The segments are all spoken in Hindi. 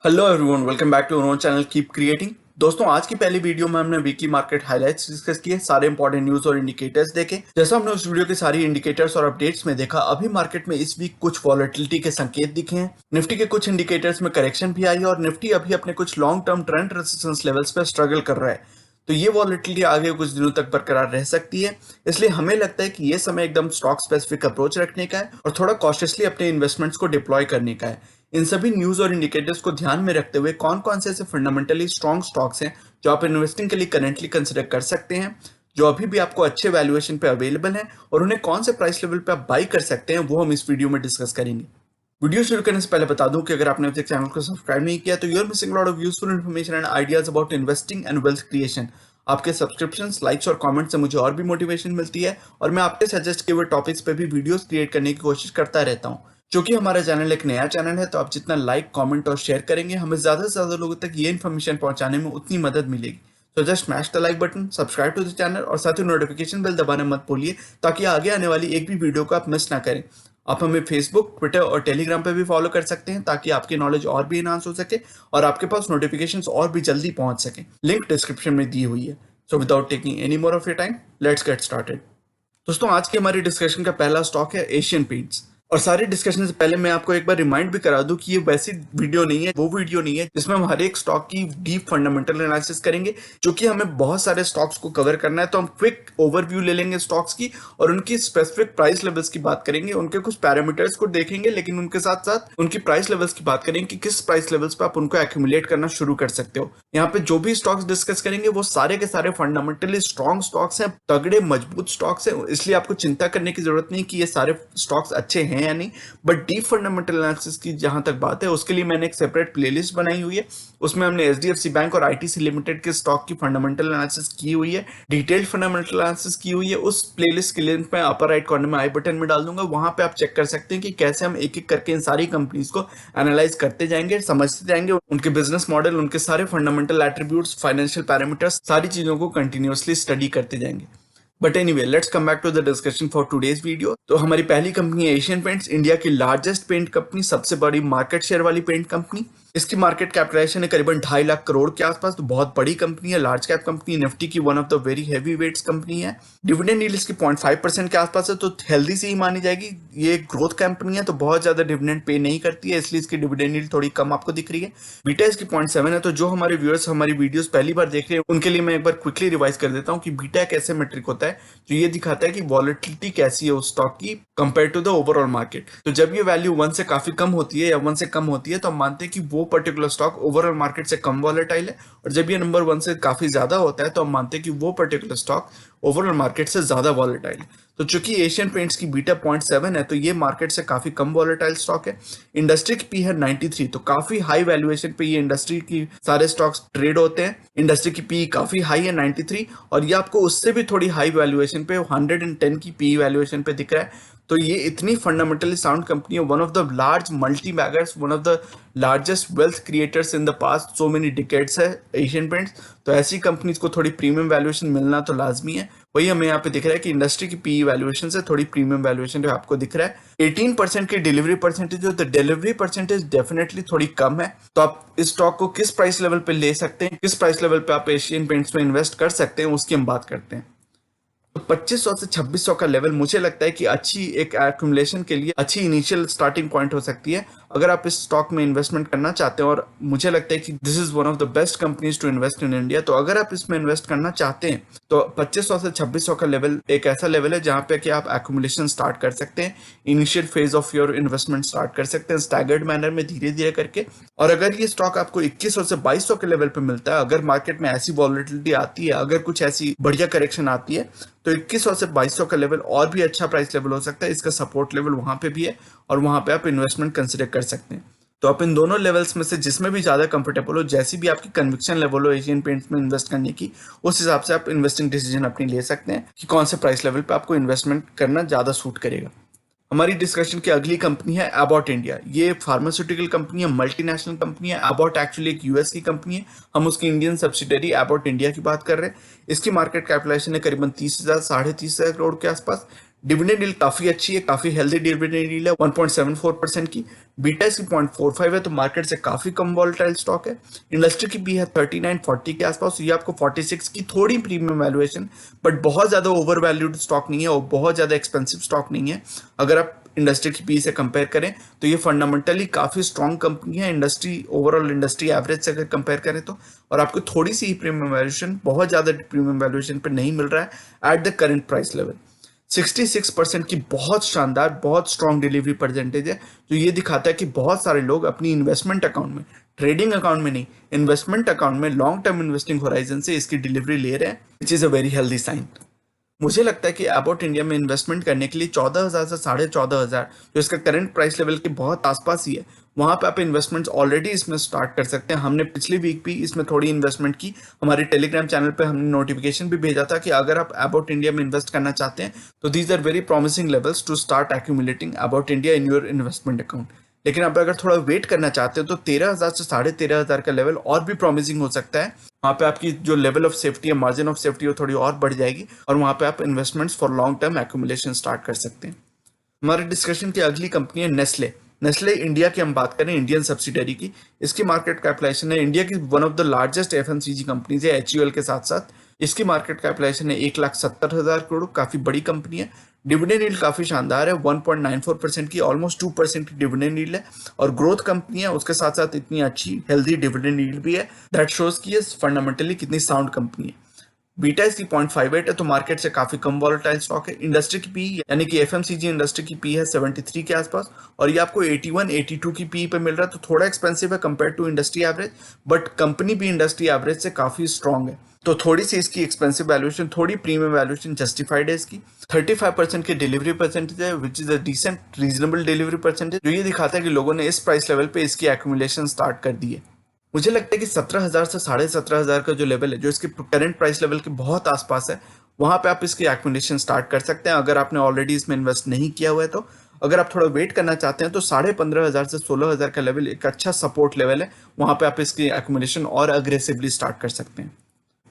Hello everyone, welcome back to our channel keep creating. दोस्तों, आज की पहली वीडियो में हमने वीकली मार्केट हाइलाइट्स डिस्कस किए, सारे इंपॉर्टेंट न्यूज और इंडिकेटर्स देखे। जैसा हमने उस वीडियो के सारी इंडिकेटर्स और अपडेट्स में देखा, अभी मार्केट में इस वीक कुछ वॉलेटिलिटी के संकेत दिखे हैं। निफ्टी के कुछ इंडिकेटर्स में करेक्शन भी आई है और निफ्टी अभी अपने कुछ long term trend resistance levels पर स्ट्रगल कर रहा है। तो ये वॉलेटिलिटी आगे कुछ दिनों तक बरकरार रह सकती है। इसलिए हमें लगता है कि ये समय एकदम स्टॉक स्पेसिफिक अप्रोच रखने का है और थोड़ा कॉशियसली अपने इन्वेस्टमेंट्स को डिप्लॉय करने का है। इन सभी न्यूज और इंडिकेटर्स को ध्यान में रखते हुए कौन कौन से ऐसे फंडामेंटली स्ट्रॉन्ग स्टॉक्स हैं जो आप इन्वेस्टिंग के लिए करेंटली कंसिडर कर सकते हैं, जो अभी भी आपको अच्छे वैल्यूएशन पे अवेलेबल हैं, और उन्हें कौन से प्राइस लेवल पे आप बाई कर सकते हैं, वो हम इस वीडियो में डिस्कस करेंगे। वीडियो शुरू करने से पहले बता दूं कि अगर आपने अभी तक चैनल को सब्सक्राइब नहीं किया तो you are missing lot of useful information and ideas about investing and wealth creation. आपके सब्सक्रिप्शंस, लाइक्स और कमेंट्स से मुझे और भी मोटिवेशन मिलती है और मैं आपके सजेस्ट किए हुए टॉपिक्स पे भी वीडियोस क्रिएट करने की कोशिश करता रहता हूँ। क्योंकि हमारा चैनल एक नया चैनल है, तो आप जितना लाइक, कमेंट और शेयर करेंगे, हमें ज्यादा से ज्यादा लोगों तक ये इन्फॉर्मेशन पहुंचाने में उतनी मदद मिलेगी। तो just smash the like button, subscribe to the channel और साथ ही नोटिफिकेशन बेल दबाना मत भूलिए, ताकि आगे आने वाली एक भी वीडियो को आप मिस ना करें। आप हमें फेसबुक, ट्विटर और टेलीग्राम पे भी फॉलो कर सकते हैं, ताकि आपकी नॉलेज और भी इनहांस हो सके और आपके पास नोटिफिकेशंस और भी जल्दी पहुंच सके। लिंक डिस्क्रिप्शन में दी हुई है। So without taking any more of your time, let's get started. दोस्तों, आज की हमारी डिस्कशन का पहला स्टॉक है एशियन पेंट्स। और सारी डिस्कशन से पहले मैं आपको एक बार रिमाइंड भी करा दूं कि ये वैसी वीडियो नहीं है, वो वीडियो नहीं है जिसमें हम हर एक स्टॉक की डीप फंडामेंटल एनालिसिस करेंगे। क्योंकि हमें बहुत सारे स्टॉक्स को कवर करना है, तो हम क्विक ओवरव्यू ले लेंगे स्टॉक्स की और उनकी स्पेसिफिक प्राइस लेवल्स की बात करेंगे, उनके कुछ पैरामीटर्स को देखेंगे, लेकिन उनके साथ साथ उनकी प्राइस लेवल्स की बात करेंगे कि किस प्राइस लेवल्स पे आप उनको एक्यूमुलेट करना शुरू कर सकते हो। यहाँ पे जो भी स्टॉक्स डिस्कस करेंगे वो सारे के सारे फंडामेंटली स्ट्रॉन्ग स्टॉक्स हैं, तगड़े मजबूत स्टॉक्स हैं, इसलिए आपको चिंता करने की जरूरत नहीं कि ये सारे स्टॉक्स अच्छे हैं या नहीं। बट डीप फंडामेंटल एनालिसिस की जहां तक बात है, उसके लिए मैंने एक सेपरेट प्लेलिस्ट बनाई हुई है। उसमें हमने एचडीएफसी बैंक और आईटीसी लिमिटेड के स्टॉक की फंडामेंटल एनालिसिस की हुई है, डिटेल्ड फंडामेंटल एनालिसिस की हुई है। उस प्लेलिस्ट की लिंक मैं अपर राइट कॉर्नर में आई बटन में डाल दूंगा, वहां पे आप चेक कर सकते हैं कि कैसे हम एक एक करके इन सारी कंपनीज को एनालाइज करते जाएंगे, समझते जाएंगे, उनके बिजनेस मॉडल, उनके सारे फंडामेंटल एट्रीब्यूट्स, फाइनेंशियल पैरामीटर्स, सारी चीजों को कंटिन्यूअसली स्टडी करते जाएंगे। But anyway, let's come back to the discussion for today's video. तो हमारी पहली कंपनी है एशियन पेंट्स, इंडिया की लार्जेस्ट पेंट कंपनी, सबसे बड़ी मार्केट शेयर वाली पेंट कंपनी। इसकी मार्केट कैपिटलाइजेशन है करीबन 2.5 लाख करोड़ के आसपास, तो बहुत बड़ी कंपनी है, लार्ज कैप कंपनी, निफ्टी की one of the very heavy weights company है। डिविडेंड यील्ड इसकी 0.5% के आसपास है, तो हेल्दी सी ही मानी जाएगी। ये ग्रोथ कंपनी है, तो बहुत ज्यादा डिविडेंड पे नहीं करती है, इसलिए इसकी डिविडेंड यील्ड थोड़ी कम आपको दिख रही है। बीटा इसकी 0.7 है। तो जो हमारे व्यूअर्स हमारी वीडियोस पहली बार देख रहे हैं, उनके लिए मैं एक बार क्विकली रिवाइज कर देता हूँ कि बीटा एक ऐसे मेट्रिक होता है जो ये दिखाता है कि वॉलेटिलिटी कैसी है उस स्टॉक की compare to the overall market. तो जब ये वैल्यू 1 से काफी कम होती है या 1 से कम होती है, तो हम मानते हैं कि वो पर्टिकुलर स्टॉक ओवरऑल मार्केट से कम वॉलेटाइल है। और जब ये नंबर 1 से काफी ज्यादा होता है, तो हम मानते हैं कि वो पर्टिकुलर स्टॉक ओवरऑल मार्केट से ज्यादा वॉलेटाइल है। तो चूंकि एशियन पेंट्स की बीटा 0.7 है, तो ये मार्केट से काफी कम वॉलेटाइल स्टॉक है। इंडस्ट्री की पी है 93, तो काफी हाई वैल्यूएशन पे ये इंडस्ट्री की सारे स्टॉक्स ट्रेड होते हैं। इंडस्ट्री की पी काफी हाई है 93, और ये आपको उससे भी थोड़ी हाई वैल्यूएशन पे 110 की पी वैल्यूएशन पे दिख रहा है। तो ये इतनी फंडामेंटली साउंड कंपनी है, one of the large multi beggars, one of the largest wealth creators in the past so many decades है एशियन पेंट्स। तो ऐसी कंपनीज को थोड़ी प्रीमियम वैल्यूएशन मिलना तो लाजमी है। वही हमें यहाँ पे दिख रहा है कि इंडस्ट्री की पी वैल्यूएशन से थोड़ी प्रीमियम वैल्यूएशन जो आपको दिख रहा है। 18% की डिलीवरी परसेंटेज हो, तो डिलीवरी परसेंटेज डेफिनेटली थोड़ी कम है। तो आप इस स्टॉक को किस प्राइस लेवल पे ले सकते हैं, किस प्राइस लेवल पे आप एशियन पेंट्स में इन्वेस्ट कर सकते हैं, उसकी हम बात करते हैं। तो 2500 से 2600 का लेवल मुझे लगता है कि अच्छी एक एक्यूमुलेशन के लिए अच्छी इनिशियल स्टार्टिंग पॉइंट हो सकती है, अगर आप इस स्टॉक में इन्वेस्टमेंट करना चाहते हैं। और मुझे लगता है कि this is one of the best companies to invest in India. तो अगर आप इसमें इन्वेस्ट करना चाहते हैं, तो 2500 से 2600 का लेवल एक ऐसा लेवल है जहां पे कि आप एक्यूमुलेशन स्टार्ट कर सकते हैं, initial phase of your investment start कर सकते हैं स्टैगर्ड मैनर में, धीरे धीरे करके। और अगर ये स्टॉक आपको 2100 से 2200 के लेवल पे मिलता है, अगर मार्केट में ऐसी वॉलिटिलिटी आती है, अगर कुछ ऐसी बढ़िया करेक्शन आती है, तो 2100 से 2200 का लेवल और भी अच्छा प्राइस लेवल हो सकता है। इसका सपोर्ट लेवल वहां पे भी है और वहां पे आप इन्वेस्टमेंट कंसिडर कर सकते हैं। तो आप इन दोनों लेवल्स में से जिसमें भी ज्यादा कंफर्टेबल हो, जैसी भी आपकी कन्विक्शन लेवल हो एशियन पेंट्स में इन्वेस्ट करने की, उस हिसाब से आप इन्वेस्टिंग डिसीजन अपनी ले सकते हैं कि कौन से प्राइस लेवल पे आपको इन्वेस्टमेंट करना ज्यादा सूट करेगा। हमारी डिस्कशन की अगली कंपनी है एबॉट इंडिया। ये फार्मास्यूटिकल कंपनी है, मल्टीनेशनल कंपनी है। एबॉट एक्चुअली एक यूएस की कंपनी है, हम उसकी इंडियन सब्सिडरी एबॉट इंडिया की बात कर रहे हैं। इसकी मार्केट कैपिटलाइजेशन है करीबन 30,000 साढ़े 30,000 करोड़ के आसपास। डिविडेंड यील्ड काफी अच्छी है, काफी हेल्दी डिविडेंड यील्ड है 1.74% की। बीटा इसकी 0.45 है, तो मार्केट से काफी कम वॉलेटाइल स्टॉक है। इंडस्ट्री की भी है 39-40 के आसपास, ये आपको 46 की थोड़ी प्रीमियम वैल्यूएशन, बट बहुत ज्यादा ओवर वैल्यूड स्टॉक नहीं है और बहुत ज्यादा एक्सपेंसिव स्टॉक नहीं है। अगर आप इंडस्ट्री की पी से कंपेयर करें तो ये फंडामेंटली काफी स्ट्रॉन्ग कंपनी है इंडस्ट्री, ओवरऑल इंडस्ट्री एवरेज से अगर कंपेयर करें तो। और आपको थोड़ी सी ही प्रीमियम वैल्यूएशन, बहुत ज्यादा प्रीमियम वैल्यूएशन पे नहीं मिल रहा है at the current price level. 66% की बहुत शानदार, बहुत स्ट्रॉन्ग डिलीवरी परसेंटेज है, जो ये दिखाता है कि बहुत सारे लोग अपनी इन्वेस्टमेंट अकाउंट में, ट्रेडिंग अकाउंट में नहीं, इन्वेस्टमेंट अकाउंट में लॉन्ग टर्म इन्वेस्टिंग होराइजन से इसकी डिलीवरी ले रहे हैं, which is a very healthy sign. मुझे लगता है कि अबाउट इंडिया में इन्वेस्टमेंट करने के लिए 14,000 से 14,500, जो इसका करंट प्राइस लेवल के बहुत आसपास ही है, वहां पे आप इन्वेस्टमेंट्स ऑलरेडी इसमें स्टार्ट कर सकते हैं। हमने पिछली वीक भी इसमें थोड़ी इन्वेस्टमेंट की, हमारे टेलीग्राम चैनल पे हमने नोटिफिकेशन भी भेजा था कि अगर आप अबाउट इंडिया में इन्वेस्ट करना चाहते हैं तो these are very promising levels to start accumulating about India in your investment account. लेकिन आप अगर थोड़ा वेट करना चाहते हो तो 13,000 से 13,500 का लेवल और भी प्रॉमिसिंग हो सकता है। वहाँ पे आपकी जो लेवल ऑफ सेफ्टी है, मार्जिन ऑफ सेफ्टी, वो थोड़ी और बढ़ जाएगी और वहाँ पे आप investments for long term accumulation start कर सकते हैं। हमारे डिस्कशन की अगली कंपनी है नेस्ले। नेस्ले इंडिया की हम बात करें, इंडियन सब्सिडरी की, इसकी मार्केट कैपिटलाइजेशन है इंडिया की one of the largest FMCG companies है HUL के साथ साथ। इसकी मार्केट कैपिटलाइजेशन है 1,70,000 करोड़, काफी बड़ी कंपनी है। डिविडेंड यील्ड काफी शानदार है, 1.94% की, ऑलमोस्ट 2% की डिविडेंड यील्ड है और ग्रोथ कंपनी है, उसके साथ साथ इतनी अच्छी हेल्दी डिविडेंड यील्ड भी है, दैट शोज की ये फंडामेंटली कितनी साउंड कंपनी है। बीटा इसकी 0.58 है, तो मार्केट से काफी कम वॉलेटाइल स्टॉक है। इंडस्ट्री की पी, यानी कि एफएमसीजी इंडस्ट्री की पी है 73 के आसपास और ये आपको 81-82 की पी पे मिल रहा है, तो थोड़ा एक्सपेंसिव है compare to industry average, but company भी इंडस्ट्री एवरेज से काफी स्ट्रॉन्ग है, तो थोड़ी सी इसकी एक्सपेंसिव वैल्यूएशन, थोड़ी प्रीमियम वैल्यूएशन जस्टिफाइड है इसकी। 35% की डिलीवरी परसेंटेज है, which is a decent reasonable delivery percentage, जो ये दिखाता है कि लोगों ने इस प्राइस लेवल पे इसकी एक्यूमुलेशन स्टार्ट कर दी है। मुझे लगता है कि 17,000 से 17,500 का जो लेवल है, जो इसके करंट प्राइस लेवल के बहुत आसपास है, वहां पे आप इसकी एक्विजिशन स्टार्ट कर सकते हैं अगर आपने ऑलरेडी इसमें इन्वेस्ट नहीं किया हुआ है तो। अगर आप थोड़ा वेट करना चाहते हैं तो 15,500 से 16,000 का लेवल एक अच्छा सपोर्ट लेवल है, वहां पे आप इसकी एक्विजिशन और अग्रेसिवली स्टार्ट कर सकते हैं।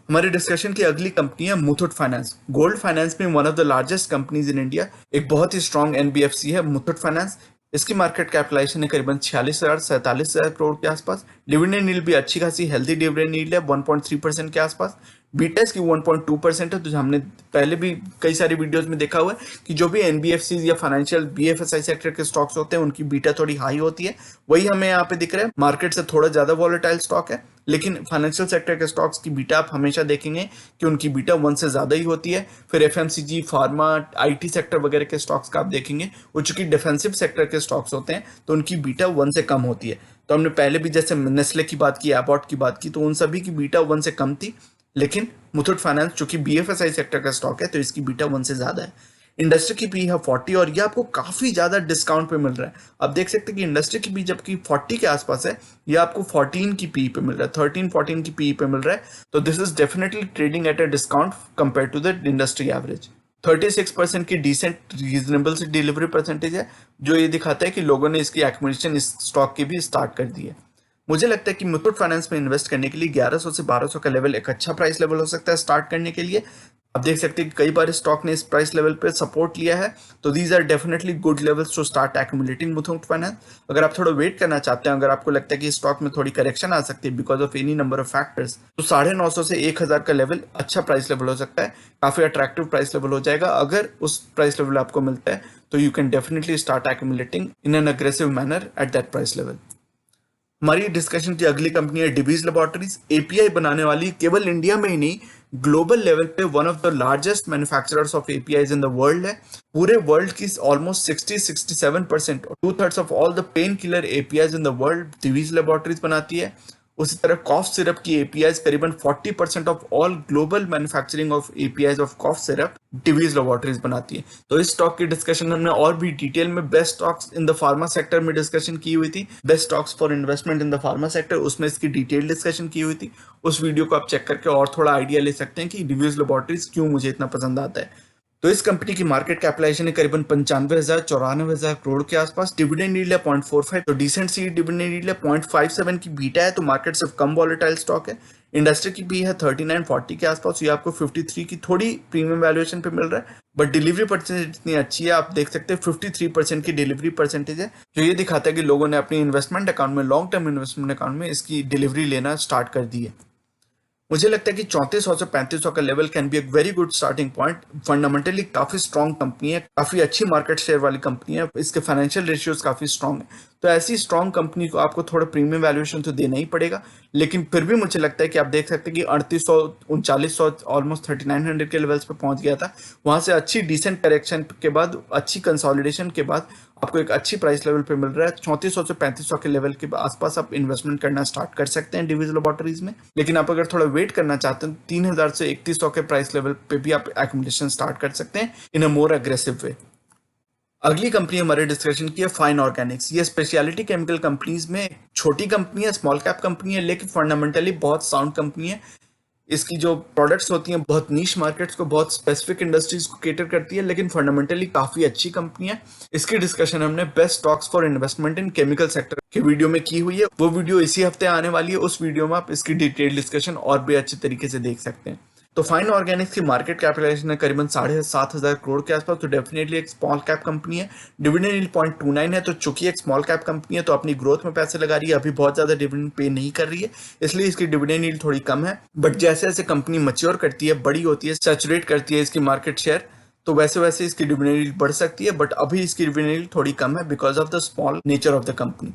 हमारी डिस्कशन की अगली कंपनी है मुथूट फाइनेंस। गोल्ड फाइनेंस में one of the largest companies in India, एक बहुत ही स्ट्रॉन्ग NBFC है मुथूट फाइनेंस। इसकी मार्केट कैपिटलाइजेशन है करीबन 46,000 से 47,000 करोड़ के आसपास। डिविडेंड यील्ड भी अच्छी खासी हेल्दी डिविडेंड यील्ड है 1.3% के आसपास। बीटा इसकी 1.2% है, तो हमने पहले भी कई सारी वीडियोस में देखा हुआ है कि जो भी NBFCs या फाइनेंशियल BFSI सेक्टर के स्टॉक्स होते हैं उनकी बीटा थोड़ी हाई होती है, वही हमें यहाँ पे दिख रहा है। मार्केट से थोड़ा ज्यादा वॉलेटाइल स्टॉक है, लेकिन फाइनेंशियल सेक्टर के स्टॉक्स की बीटा आप हमेशा देखेंगे कि उनकी बीटा 1 से ज्यादा ही होती है। फिर FMCG, फार्मा, IT सेक्टर वगैरह के स्टॉक्स का आप देखेंगे, वो चूंकि डिफेंसिव सेक्टर के स्टॉक्स होते हैं तो उनकी बीटा 1 से कम होती है। तो हमने पहले भी जैसे नेस्ले की बात की, एबॉट की बात की, तो उन सभी की बीटा 1 से कम थी, लेकिन मुथूट फाइनेंस चूंकि BFSI सेक्टर का स्टॉक है तो इसकी बीटा 1 से ज्यादा है। इंडस्ट्री की पी है 40 और ये आपको काफी ज्यादा डिस्काउंट पे मिल रहा है। आप देख सकते हैं कि इंडस्ट्री की पी जबकि 40 के आसपास है, ये आपको 14 की पी पे मिल रहा है, 13-14 की पी पे मिल रहा है, तो this is definitely trading at a discount compare to the industry average. 36% की डिसेंट रीजनेबल से डिलीवरी परसेंटेज है, जो ये दिखाता है कि लोगों ने इसकी एक्विजिशन इस स्टॉक की भी स्टार्ट कर दी है। मुझे लगता है कि मुथूट फाइनेंस में इन्वेस्ट करने के लिए 1100 से 1200 का लेवल एक अच्छा प्राइस लेवल हो सकता है स्टार्ट करने के लिए। आप देख सकते हैं कि कई बार स्टॉक ने इस प्राइस लेवल पे सपोर्ट लिया है, तो these are definitely good levels to start accumulating Muthoot Finance. अगर आप थोड़ा वेट करना चाहते हैं, अगर आपको लगता है कि स्टॉक में थोड़ी करेक्शन आ सकती है because of any number of factors, तो 950 से 1,000 का लेवल अच्छा प्राइस लेवल हो सकता है, काफी अट्रैक्टिव प्राइस लेवल हो जाएगा। अगर उस प्राइस लेवल आपको मिलता है तो you can definitely start accumulating in an aggressive manner at that price level. हमारी डिस्कशन की अगली कंपनी है डिवीज लेबोरेटरीज। API बनाने वाली, केवल इंडिया में ही नहीं ग्लोबल लेवल पे one of the largest manufacturers of APIs in the world है। पूरे वर्ल्ड की almost 60-67% 2/3 of all the pain killer APIs in the world Divi's Laboratories बनाती है। उसी तरह कॉफ सिरप की APIs करीबन 40% of all global manufacturing of APIs of cough syrup Divi's Laboratories बनाती है। तो इस स्टॉक की डिस्कशन हमने और भी डिटेल में best stocks in the pharma sector में डिस्कशन की हुई थी, best stocks for investment in the pharma sector, उसमें इसकी डिटेल डिस्कशन की हुई थी। उस वीडियो को आप चेक करके और थोड़ा आइडिया ले सकते हैं कि डिवीज लेबोरेटरीज क्यों मुझे इतना पसंद आता है। तो इस कंपनी की मार्केट कैपिटलाइजेशन है करीबन 95,000 करोड़ के आसपास। डिविडेंड यील्ड है 0.45, तो डिसेंट सी डिविडेंड यील्ड है। 0.57 की बीटा है, तो मार्केट से कम वॉलेटाइल स्टॉक है। इंडस्ट्री की भी है 3940 के आसपास, ये आपको 53 की थोड़ी प्रीमियम वैल्यूएशन पे मिल रहा है, बट डिलीवरी परसेंटेज इतनी अच्छी है, आप देख सकते हैं 53% की डिलीवरी परसेंटेज है, जो ये दिखाता है कि लोगों ने अपनी इन्वेस्टमेंट अकाउंट में, लॉन्ग टर्म इन्वेस्टमेंट अकाउंट में इसकी डिलीवरी लेना स्टार्ट कर दी है। मुझे लगता है कि 3400 से 3500 का लेवल कैन बी एक very good starting point. Fundamentally काफी स्ट्रॉन्ग कंपनी है, काफी अच्छी मार्केट शेयर वाली कंपनी है, इसके फाइनेंशियल रेशियोज काफी स्ट्रॉन्ग है। तो ऐसी स्ट्रॉन्ग कंपनी को आपको थोड़ा प्रीमियम वैल्यूएशन तो देना ही पड़ेगा, लेकिन फिर भी मुझे लगता है कि आप देख सकते हैं कि 3800 3900 ऑलमोस्ट 3900 के लेवल्स पे पहुंच गया था। वहां से अच्छी डिसेंट करेक्शन के बाद, अच्छी कंसोलिडेशन के बाद आपको एक अच्छी प्राइस लेवल पे मिल रहा है। 3400 से 3500 के लेवल के आसपास आप इन्वेस्टमेंट करना स्टार्ट कर सकते हैं डिवीज लैबोरेटरीज में। लेकिन आप अगर थोड़ा वेट करना चाहते हैं, 3000 से 3100 के प्राइस लेवल पे भी आप एक्यूमुलेशन स्टार्ट कर सकते हैं इन अ मोर अग्रेसिव वे। अगली कंपनी हमारे डिस्कशन की है फाइन ऑर्गेनिक्स। ये स्पेशलिटी केमिकल कंपनीज में छोटी कंपनी है, स्मॉल कैप कंपनी है, लेकिन फंडामेंटली बहुत साउंड कंपनी है। इसकी जो प्रोडक्ट्स होती हैं बहुत नीश मार्केट्स को, बहुत स्पेसिफिक इंडस्ट्रीज को केटर करती है, लेकिन फंडामेंटली काफी अच्छी कंपनी है। इसकी डिस्कशन हमने best stocks for investment in chemical sector के वीडियो में की हुई है। वो वीडियो इसी हफ्ते आने वाली है, उस वीडियो में आप इसकी डिटेल डिस्कशन और भी अच्छे तरीके से देख सकते हैं। तो फाइन ऑर्गेनिक्स की मार्केट कैपिटलाइजेशन है करीबन 7,500 करोड़ के आसपास, तो डेफिनेटली एक स्मॉल कैप कंपनी है। डिविडेंड यील्ड 0.29 है, तो चूंकि एक स्मॉल कैप कंपनी है तो अपनी ग्रोथ में पैसे लगा रही है, अभी बहुत ज्यादा डिविडेंड पे नहीं कर रही है, इसलिए इसकी डिविडेंड यील्ड थोड़ी कम है। बट जैसे जैसे कंपनी मैच्योर करती है, बड़ी होती है, सैचुरेट करती है इसकी मार्केट शेयर, तो वैसे वैसे इसकी डिविडेंड यील्ड बढ़ सकती है। बट अभी इसकी डिविडेंड यील्ड थोड़ी कम है because of the small nature of the company.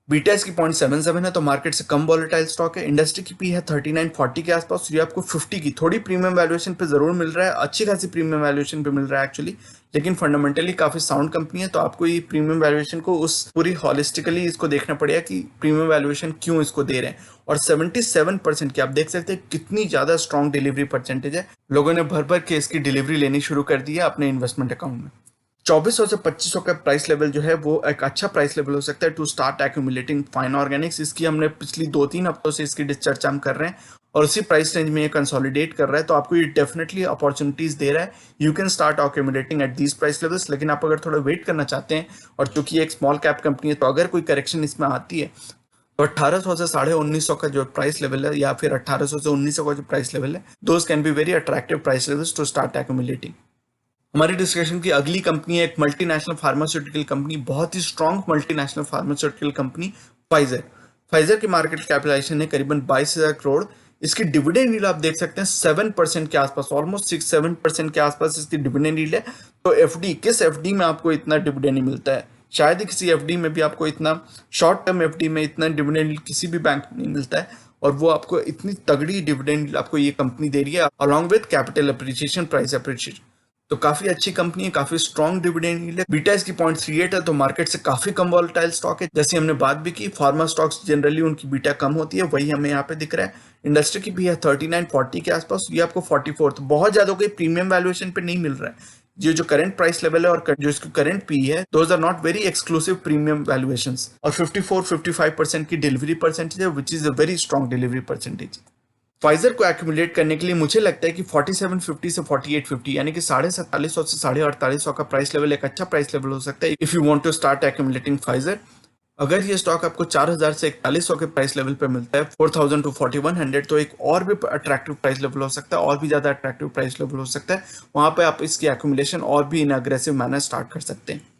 Beta इसकी 0.77 है, तो मार्केट से कम वॉलेटाइल स्टॉक है। इंडस्ट्री की पी है 3940 के आसपास, ये आपको 50 की थोड़ी प्रीमियम वैल्यूएशन पे जरूर मिल रहा है, अच्छी खासी प्रीमियम वैल्यूएशन पे मिल रहा है एक्चुअली, लेकिन फंडामेंटली काफी साउंड कंपनी है। तो आपको ये प्रीमियम वैल्यूएशन को उस पूरी हॉलिस्टिकली इसको देखना पड़ेगा कि प्रीमियम वैल्यूएशन क्यों इसको दे रहे हैं। और 77% की आप देख सकते हैं कितनी ज्यादा स्ट्रॉन्ग डिलीवरी परसेंटेज है। लोगों ने भर भर के इसकी डिलीवरी लेनी शुरू कर दी है अपने इन्वेस्टमेंट अकाउंट में। 2400 से 2500 का प्राइस लेवल जो है वो एक अच्छा प्राइस लेवल हो सकता है to start accumulating Fine Organics. इसकी हमने पिछली 2-3 हफ्तों से इसकी चर्चा हम कर रहे हैं और उसी प्राइस रेंज में ये कंसोलिडेट कर रहा है, तो आपको ये डेफिनेटली अपॉर्चुनिटीज दे रहा है। You can start accumulating at these price levels. लेकिन आप अगर थोड़ा वेट करना चाहते हैं, और चूंकि एक स्मॉल कैप कंपनी है, तो अगर कोई करेक्शन इसमें आती है तो 1800 से 1950 का जो प्राइस लेवल है, या फिर 1800 से 1900 का जो प्राइस लेवल है, those can be very attractive price levels to start accumulating. हमारी डिस्कशन की अगली कंपनी है एक मल्टीनेशनल फार्मास्यूटिकल कंपनी, बहुत ही strong multinational pharmaceutical company Pfizer. Pfizer की मार्केट कैपिटलाइजेशन है करीबन 22,000 करोड़। इसकी डिविडेंड यील्ड आप देख सकते हैं 7% के आसपास, ऑलमोस्ट 6-7% के आसपास इसकी डिविडेंड यील्ड है। तो एफडी, किस एफडी में आपको इतना डिविडेंड नहीं मिलता है? शायद ही किसी एफडी में भी आपको इतना, शॉर्ट टर्म एफडी में इतना डिविडेंड यील्ड किसी भी बैंक में नहीं मिलता है, और वो आपको इतनी तगड़ी डिविडेंड आपको ये कंपनी दे रही है along with capital appreciation, price appreciation. तो काफी अच्छी कंपनी है, काफी स्ट्रॉन्ग डिविडेंड यील्ड है। बीटा इसकी 0.38 है, तो मार्केट से काफी कम वॉलेटाइल स्टॉक है। जैसे हमने बात भी की, फार्मा स्टॉक्स जनरली उनकी बीटा कम होती है, वही हमें यहाँ पे दिख रहा है। इंडस्ट्री की भी है 3940 के आसपास, ये आपको 44, तो बहुत ज्यादा कोई प्रीमियम वैल्यूएशन पे नहीं मिल रहा है। ये जो करंट प्राइस लेवल है और जो इसकी करंट पी है, those are not very exclusive premium valuations. और 54-55% की डिलीवरी परसेंटेज है, which is a very strong delivery percentage. Pfizer को एक्यूमुलेट करने के लिए मुझे लगता है कि 4750 से 4850 यानी कि 4750 से 4850 का प्राइस लेवल एक अच्छा प्राइस लेवल हो सकता है if you want to start accumulating Pfizer. अगर ये स्टॉक आपको 4000 से 4100 के प्राइस लेवल पे मिलता है, 4000 टू 4100, तो एक और भी अट्रैक्टिव प्राइस लेवल हो सकता है, और भी ज्यादा अट्रैक्टिव प्राइस लेवल हो सकता है। वहां पे आप इसकी एक्यूमुलेशन और भी इन अग्रेसिव मैनर स्टार्ट कर सकते हैं।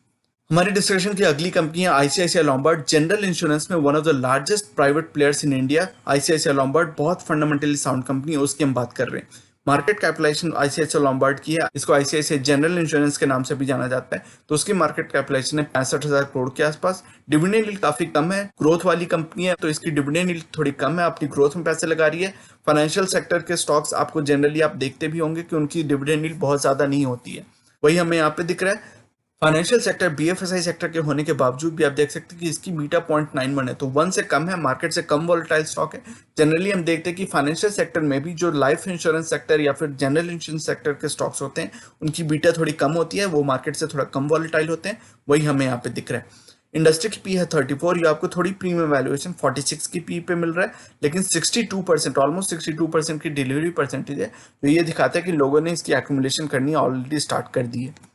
हमारी डिस्कशन की अगली कंपनी है आईसीआईसीआई लॉम्बार्ड। जनरल इंश्योरेंस में one of the largest private players in India. ICICI Lombard बहुत फंडामेंटली साउंड कंपनी है, उसकी हम बात कर रहे हैं। मार्केट कैपिटलाइजेशन आईसीआईसीआई लॉम्बार्ड की है, इसको आईसीआईसीआई जनरल इंश्योरेंस के नाम से भी जाना जाता है। तो उसकी मार्केट कैपिटलाइजेशन है 65,000 करोड़ के आसपास। डिविडेंड यील्ड काफी कम है, ग्रोथ वाली कंपनी है, तो इसकी डिविडेंड यील्ड थोड़ी कम है, अपनी ग्रोथ में पैसे लगा रही है। फाइनेंशियल सेक्टर के स्टॉक्स आपको जनरली आप देखते भी होंगे कि उनकी डिविडेंड यील्ड बहुत ज्यादा नहीं होती है, वही हमें यहाँ पे दिख रहा है। फाइनेंशियल सेक्टर बीएफएसआई सेक्टर के होने के बावजूद भी आप देख सकते हैं कि इसकी बीटा 0.91 है, तो 1 से कम है, मार्केट से कम वॉलेटाइल स्टॉक है। जनरली हम देखते हैं कि फाइनेंशियल सेक्टर में भी जो लाइफ इंश्योरेंस सेक्टर या फिर जनरल इंश्योरेंस सेक्टर के स्टॉक्स होते हैं, उनकी बीटा थोड़ी कम होती है, वो मार्केट से थोड़ा कम वॉलेटाइल होते हैं, वही हमें यहाँ पे दिख रहा है। इंडस्ट्री की पी है 34, ये आपको थोड़ी प्रीमियम वैल्यूएशन 46 की पी पे मिल रहा है, लेकिन 62% ऑलमोस्ट 62% की डिलीवरी परसेंटेज है, तो ये दिखाता है कि लोगों ने इसकी एक्यूमुलेशन करनी ऑलरेडी स्टार्ट कर दी है।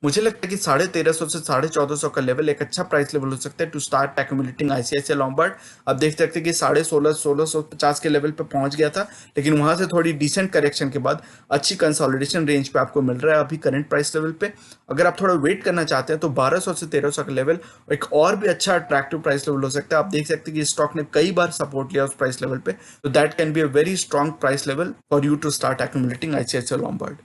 मुझे लगता है कि 1350 से 1450 का लेवल एक अच्छा प्राइस लेवल हो सकता है to start accumulating ICICI Lombard. आप देख सकते हैं कि 1650 के लेवल पे पहुंच गया था, लेकिन वहां से थोड़ी डिसेंट करेक्शन के बाद अच्छी कंसोलिडेशन रेंज पे आपको मिल रहा है अभी करंट प्राइस लेवल पे। अगर आप थोड़ा वेट करना चाहते हैं तो 1200 से 1300 का लेवल एक और भी अच्छा अट्रैक्टिव प्राइस लेवल हो सकता है। आप देख सकते हैं कि स्टॉक ने कई बार सपोर्ट लिया उस प्राइस लेवल पे, तो that can be a very strong price level for you to start accumulating ICICI Lombard.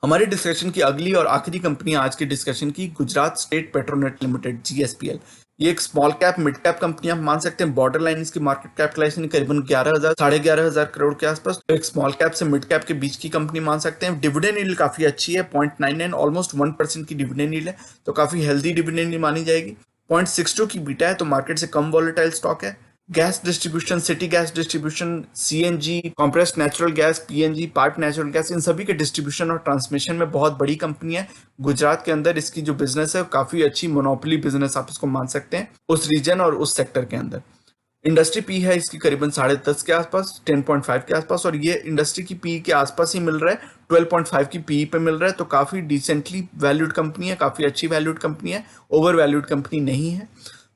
हमारी डिस्कशन की अगली और आखिरी कंपनी आज की डिस्कशन की Gujarat State Petronet Limited GSPL. ये एक small cap mid cap company आप मान सकते हैं। बॉर्डर लाइन इसकी मार्केट कैपिटलाइजेशन करीबन 11,000 11,500 करोड़ के आसपास, तो एक स्मॉल कैप से मिड कैप के बीच की कंपनी मान सकते हैं। डिविडेंड यील्ड काफी अच्छी है, 0.99 ऑलमोस्ट 1% की डिविडेंड यील्ड है, तो काफी हेल्दी डिविडेंड यील्ड मानी जाएगी। 0.62 की बीटा है, तो मार्केट से कम वॉलेटाइल स्टॉक है। Gas distribution, city gas distribution, CNG, compressed natural gas, PNG, pipe natural gas, इन सभी के डिस्ट्रीब्यूशन और ट्रांसमिशन में बहुत बड़ी कंपनी है। गुजरात के अंदर इसकी जो बिजनेस है काफी अच्छी मोनोपोली बिजनेस आप इसको मान सकते हैं उस रीजन और उस सेक्टर के अंदर। इंडस्ट्री पी है इसकी करीबन 10.5 के आसपास, 10.5 के आसपास, और ये इंडस्ट्री की पी के आसपास ही मिल रहा है, 12.5 की पी पे मिल रहा है, तो काफी डिसेंटली वैल्यूड कंपनी है, काफी अच्छी वैल्यूड कंपनी है, ओवर वैल्यूड कंपनी नहीं है।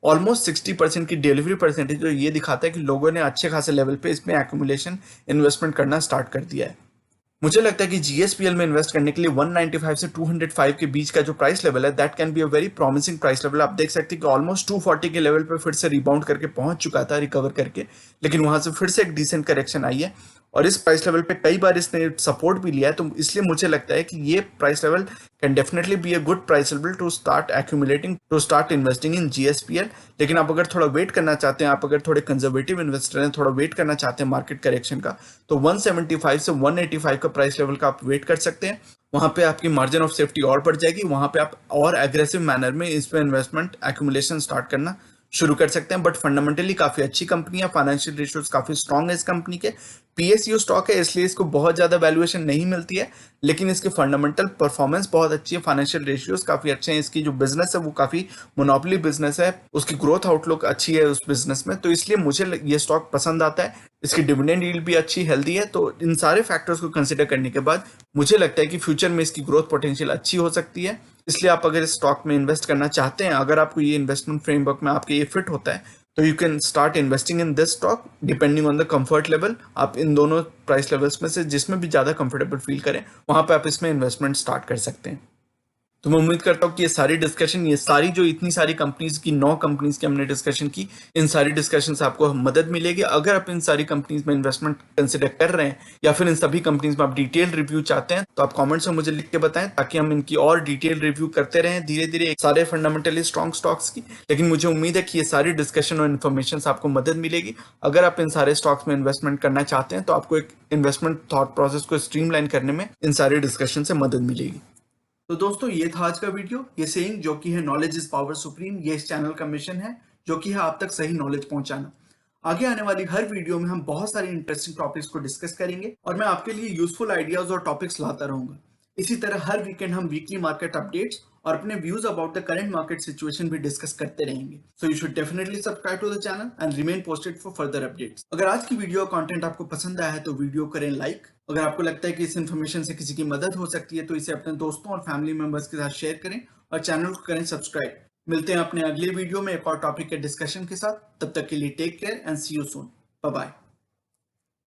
ऑलमोस्ट 60% की डिलीवरी परसेंटेज, जो ये दिखाता है कि लोगों ने अच्छे खासे लेवल पे इसमें एक्यूमुलेशन इन्वेस्टमेंट करना स्टार्ट कर दिया है। मुझे लगता है कि जीएसपीएल में इन्वेस्ट करने के लिए 195 से 205 के बीच का जो प्राइस लेवल है that can be a very promising price level. आप देख सकते हैं कि ऑलमोस्ट 240 के लेवल पे फिर से रिबाउंड करके पहुंच चुका था रिकवर करके, लेकिन वहां से फिर से एक डिसेंट करेक्शन आई है और इस प्राइस लेवल पे कई बार इसने सपोर्ट भी लिया है, तो इसलिए मुझे लगता है कि ये price level can definitely be a good price level to start accumulating, to start investing in GSPL. लेकिन आप अगर थोड़ा वेट करना चाहते हैं, आप अगर थोड़े कंजर्वेटिव इन्वेस्टर हैं, थोड़ा वेट करना चाहते हैं मार्केट करेक्शन का, तो 175 से 185 का प्राइस लेवल का आप वेट कर सकते हैं। वहां पे आपकी मार्जिन ऑफ सेफ्टी और बढ़ जाएगी, वहां पे आप और एग्रेसिव मैनर में इसमें इन्वेस्टमेंट एक्यूमुलेशन स्टार्ट करना शुरू कर सकते हैं। बट फंडामेंटली काफी अच्छी कंपनी है, फाइनेंशियल रेशियोज काफी स्ट्रॉन्ग है इस कंपनी के। पीएसयू स्टॉक है इसलिए इसको बहुत ज्यादा वैल्यूएशन नहीं मिलती है, लेकिन इसकी फंडामेंटल परफॉर्मेंस बहुत अच्छी है, फाइनेंशियल रेशियोज काफी अच्छे हैं, इसकी जो बिजनेस है वो काफी मोनोपोली बिजनेस है, उसकी ग्रोथ आउटलुक अच्छी है उस बिजनेस में, तो इसलिए मुझे ये स्टॉक पसंद आता है। इसकी डिविडेंड यील्ड भी अच्छी हेल्दी है, तो इन सारे फैक्टर्स को कंसिडर करने के बाद मुझे लगता है कि फ्यूचर में इसकी ग्रोथ पोटेंशियल अच्छी हो सकती है। इसलिए आप अगर इस स्टॉक में इन्वेस्ट करना चाहते हैं, अगर आपको ये इन्वेस्टमेंट फ्रेमवर्क में आपके ये फिट होता है, तो you can start investing in this stock depending on the comfort level. आप इन दोनों प्राइस लेवल्स में से जिसमें भी ज्यादा कंफर्टेबल फील करें वहां पे आप इसमें इन्वेस्टमेंट स्टार्ट कर सकते हैं। तो मैं उम्मीद करता हूँ कि ये सारी डिस्कशन, ये सारी जो इतनी सारी कंपनीज की 9 कंपनीज की हमने डिस्कशन की, इन सारी डिस्कशन से आपको मदद मिलेगी। अगर आप इन सारी कंपनीज में इन्वेस्टमेंट कंसिडर कर रहे हैं या फिर इन सभी कंपनीज में आप डिटेल रिव्यू चाहते हैं, तो आप कमेंट्स में मुझे लिख के बताएं ताकि हम इनकी और डिटेल रिव्यू करते रहें धीरे धीरे सारे फंडामेंटली स्ट्रॉन्ग स्टॉक्स की। लेकिन मुझे उम्मीद है कि ये सारी डिस्कशन और इन्फॉर्मेशन से आपको मदद मिलेगी। अगर आप इन सारे स्टॉक्स में इन्वेस्टमेंट करना चाहते हैं तो आपको एक इन्वेस्टमेंट थॉट प्रोसेस को स्ट्रीमलाइन करने में इन सारी डिस्कशन से मदद मिलेगी। तो दोस्तों ये था आज का वीडियो। ये सेइंग जो कि है नॉलेज इज पावर सुप्रीम, ये इस चैनल का मिशन है जो कि है आप तक सही नॉलेज पहुंचाना। आगे आने वाली हर वीडियो में हम बहुत सारे इंटरेस्टिंग टॉपिक्स को डिस्कस करेंगे और मैं आपके लिए यूजफुल आइडियाज और टॉपिक्स लाता रहूंगा। इसी तरह हर वीकेंड हम वीकली मार्केट अपडेट्स और अपने views about the current market situation भी डिस्कस करते रहेंगे। So you should definitely subscribe to the channel and remain posted for further updates. अगर आज की वीडियो कंटेंट आपको पसंद आया है तो वीडियो करें लाइक। अगर आपको लगता है कि इस इन्फॉर्मेशन से किसी की मदद हो सकती है तो इसे अपने दोस्तों और फैमिली मेंबर्स के साथ शेयर करें और चैनल को करें सब्सक्राइब। मिलते हैं अपने अगले वीडियो में एक और टॉपिक के डिस्कशन के साथ। तब तक के लिए take care and see you soon. Bye bye.